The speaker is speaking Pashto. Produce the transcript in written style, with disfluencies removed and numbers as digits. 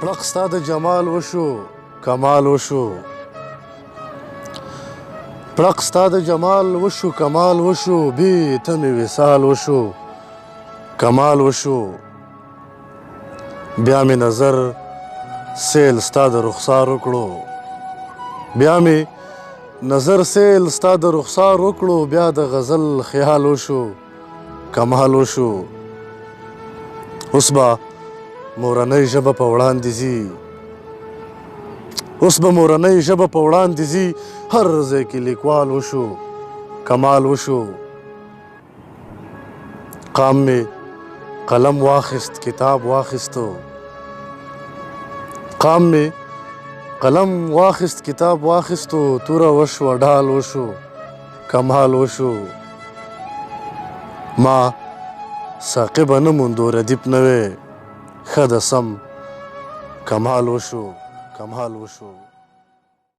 پړق ستا د جمال وشو کمال وشو پړق ستا د جمال وشو کمال وشو بې تمې وصال وشو کمال وشو بیا مې نظر سیل ستا د رخسار وکړو بیا مې نظر سیل ستا د رخسار وکړو بیا د غزل خیال وشو کمال وشو اوس به مورنۍ ژبه په وړاندې ځي اوس به مورنۍ ژبه په وړاندې ځي هر ځای کې لیکوال وشو کمال وشو قام مې قلم واخیست کتاب واخیستو قام مې قلم واخیست کتاب واخیستو توره وشوه ډال وشو کمال وشو ما ساقبه نه موندو ردیف نه وی ښه د سم کمال وشو کمال وشو